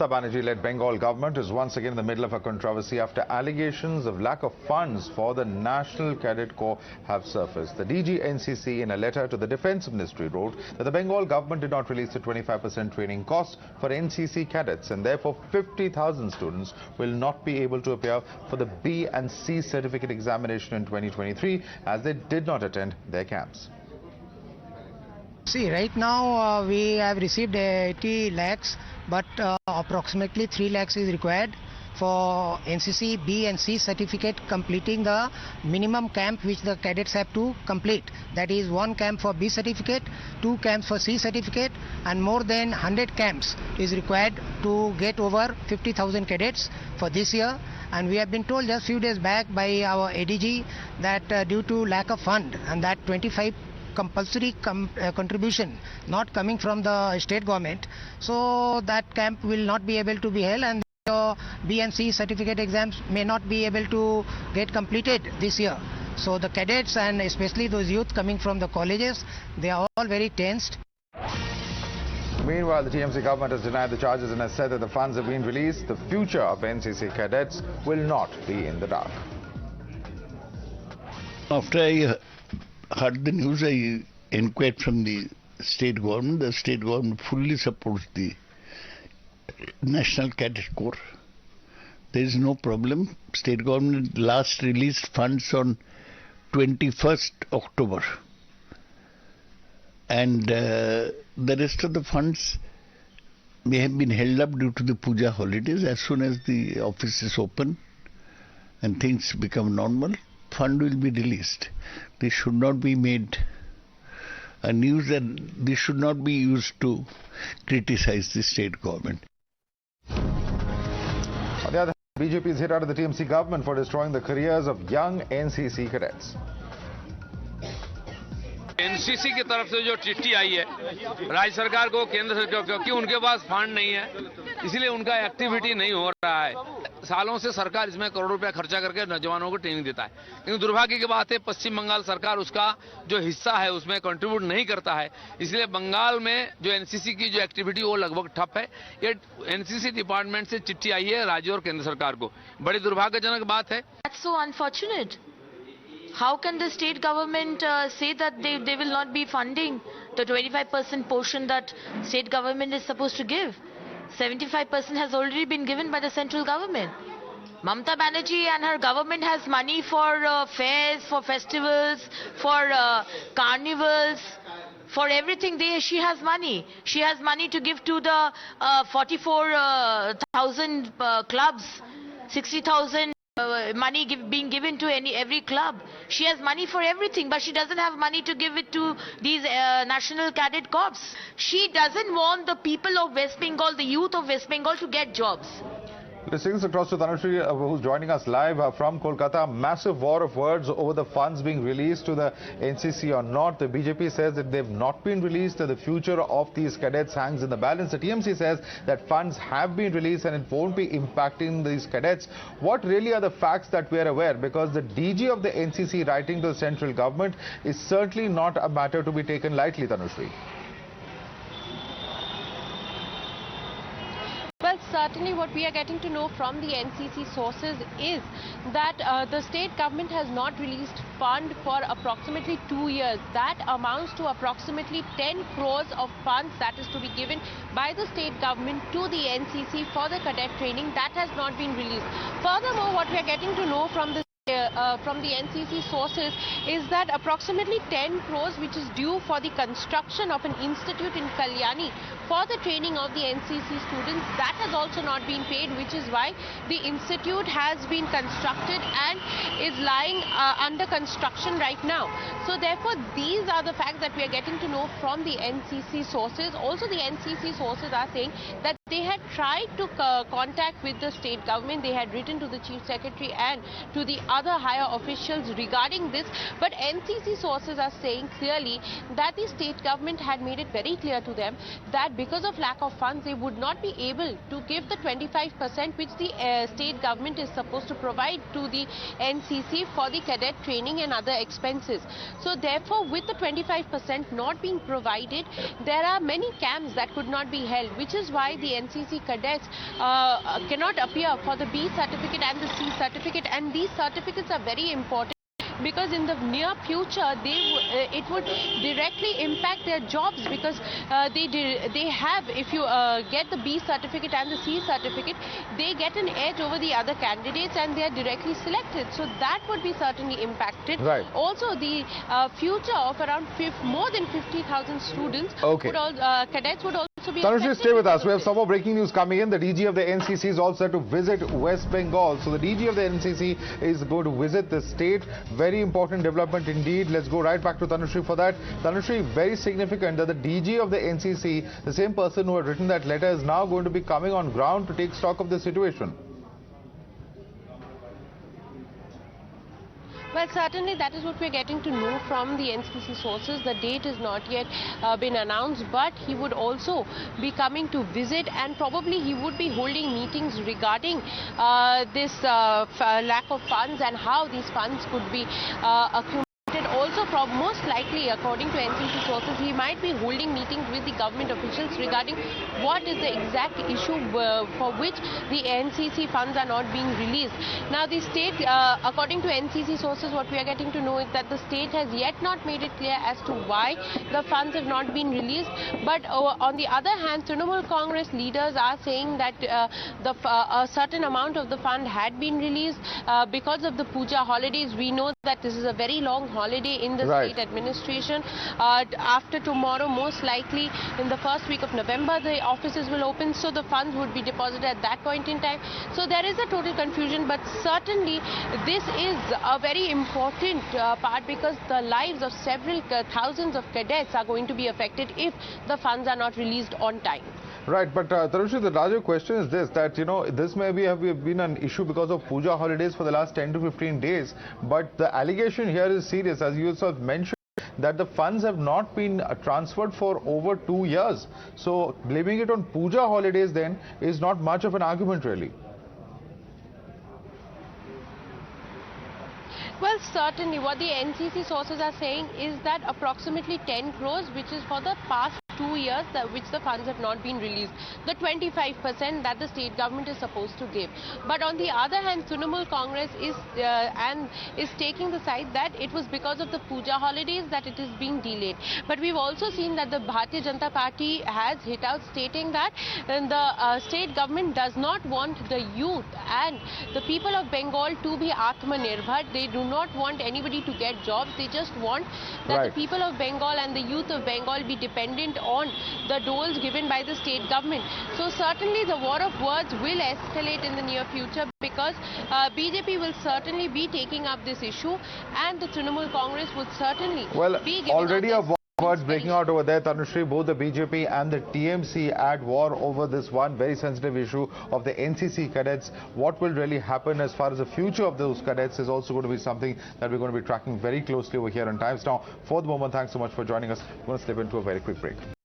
Banerjee-led Bengal government is once again in the middle of a controversy after allegations of lack of funds for the National Cadet Corps have surfaced. The DG NCC, in a letter to the Defence Ministry, wrote that the Bengal government did not release the 25% training cost for NCC cadets, and therefore 50,000 students will not be able to appear for the B and C certificate examination in 2023 as they did not attend their camps. See, right now we have received 80 lakhs, but approximately 3 lakhs is required for NCC B and C certificate completing the minimum camp which the cadets have to complete. That is 1 camp for B certificate, 2 camps for C certificate, and more than 100 camps is required to get over 50,000 cadets for this year. And we have been told just few days back by our ADG that due to lack of fund and that 25 compulsory contribution not coming from the state government, so that camp will not be able to be held, and B and C certificate exams may not be able to get completed this year. So the cadets and especially those youth coming from the colleges, they are all very tensed. Meanwhile, the TMC government has denied the charges and has said that the funds have been released. The future of NCC cadets will not be in the dark. After I heard the news, I inquired from the state government. The state government fully supports the National Cadet Corps. There is no problem. State government last released funds on 21st October. And the rest of the funds may have been held up due to the Puja holidays. As soon as the office is open and things become normal, fund will be released. This should not be made a news, and this should not be used to criticize the state government. On the other hand, BJP is hit out of the TMC government for destroying the careers of young NCC cadets. NCC की तरफ से जो चिट्ठी आई है राज्य सरकार को, केंद्र सरकार, क्योंकि उनके पास फंड नहीं है इसलिए उनका एक्टिविटी नहीं हो रहा है। सालों से सरकार इसमें करोड़ों रुपया खर्चा करके नौजवानों को ट्रेनिंग देता है, लेकिन दुर्भाग्य की बात है पश्चिम बंगाल सरकार उसका जो हिस्सा है उसमें कंट्रीब्यूट नहीं करता है, इसलिए बंगाल में जो एनसीसी की जो एक्टिविटी वो लगभग ठप है। ये एनसीसी डिपार्टमेंट से चिट्ठी आई है राज्य और केंद्र सरकार को, बड़ी दुर्भाग्यजनक बात है। That's so unfortunate. How can the state government say that they will not be funding the 25% portion that state government is supposed to give? 75% has already been given by the central government. Mamata Banerjee and her government has money for fairs, for festivals, for carnivals, for everything. She has money. She has money to give to the 44,000 clubs, 60,000 money being given to every club. She has money for everything, but she doesn't have money to give it to these National Cadet Corps. She doesn't want the people of West Bengal, the youth of West Bengal, to get jobs. Let's take this across to Tanushree, who's joining us live from Kolkata. Massive war of words over the funds being released to the NCC or not. The BJP says that they've not been released, that the future of these cadets hangs in the balance. The TMC says that funds have been released and it won't be impacting these cadets. What really are the facts that we are aware? Because the DG of the NCC writing to the central government is certainly not a matter to be taken lightly, Tanushree. Well, certainly what we are getting to know from the NCC sources is that the state government has not released fund for approximately 2 years. That amounts to approximately 10 crores of funds that is to be given by the state government to the NCC for the cadet training. That has not been released. Furthermore, what we are getting to know from the NCC sources is that approximately 10 crores which is due for the construction of an institute in Kalyani for the training of the NCC students, that has also not been paid, which is why the institute has been constructed and is lying under construction right now. So therefore these are the facts that we are getting to know from the NCC sources. Also the NCC sources are saying that they had tried to contact with the state government. They had written to the Chief Secretary and to the other higher officials regarding this, but NCC sources are saying clearly that the state government had made it very clear to them that because of lack of funds they would not be able to give the 25% which the state government is supposed to provide to the NCC for the cadet training and other expenses. So therefore with the 25% not being provided, there are many camps that could not be held, which is why the NCC cadets cannot appear for the B certificate and the C certificate, and these certificates are very important because in the near future it would directly impact their jobs, because they have, if you get the B certificate and the C certificate, they get an edge over the other candidates and they are directly selected. So that would be certainly impacted. Right. Also, the future of around more than 50,000 students, Okay. cadets would also be Tanushree, affected. stay with us. We have some more breaking news coming in. The DG of the NCC is all set to visit West Bengal. So the DG of the NCC is going to visit the state. Very important development indeed. Let's go right back to Tanushree for that. Tanushree, very significant that the DG of the NCC, the same person who had written that letter, is now going to be coming on ground to take stock of the situation. Well, certainly that is what we're getting to know from the NCC sources. The date has not yet been announced, but he would also be coming to visit, and probably he would be holding meetings regarding this lack of funds and how these funds could be accumulated. Also, most likely, according to NCC sources, he might be holding meetings with the government officials regarding what is the exact issue for which the NCC funds are not being released. Now, the state, according to NCC sources, what we are getting to know is that the state has yet not made it clear as to why the funds have not been released. But on the other hand, Trinamool Congress leaders are saying that a certain amount of the fund had been released because of the Puja holidays. We know that this is a very long holiday in the state administration. After tomorrow, most likely in the first week of November, the offices will open, so the funds would be deposited at that point in time. So there is a total confusion, but certainly this is a very important part, because the lives of several thousands of cadets are going to be affected if the funds are not released on time. Right, but Tanushree, the larger question is this, that, this may have been an issue because of Puja holidays for the last 10 to 15 days, but the allegation here is serious, as you yourself mentioned, that the funds have not been transferred for over 2 years. So blaming it on Puja holidays then is not much of an argument really. Well, certainly what the NCC sources are saying is that approximately 10 crores, which is for the past 2 years, which the funds have not been released, the 25% that the state government is supposed to give. But on the other hand, Trinamool Congress is taking the side that it was because of the Puja holidays that it is being delayed. But we've also seen that the Bharatiya Janata Party has hit out, stating that the state government does not want the youth and the people of Bengal to be Atmanirbhar. They do not want anybody to get jobs. They just want that the people of Bengal and the youth of Bengal be dependent on the doles given by the state government. So certainly the war of words will escalate in the near future, because BJP will certainly be taking up this issue, and the Trinamool Congress would certainly be giving already a war of words breaking out over there, Tanushree. Both the BJP and the TMC at war over this one very sensitive issue of the NCC cadets. What will really happen as far as the future of those cadets is also going to be something that we're going to be tracking very closely over here on Times Now. For the moment, thanks so much for joining us. We're going to slip into a very quick break.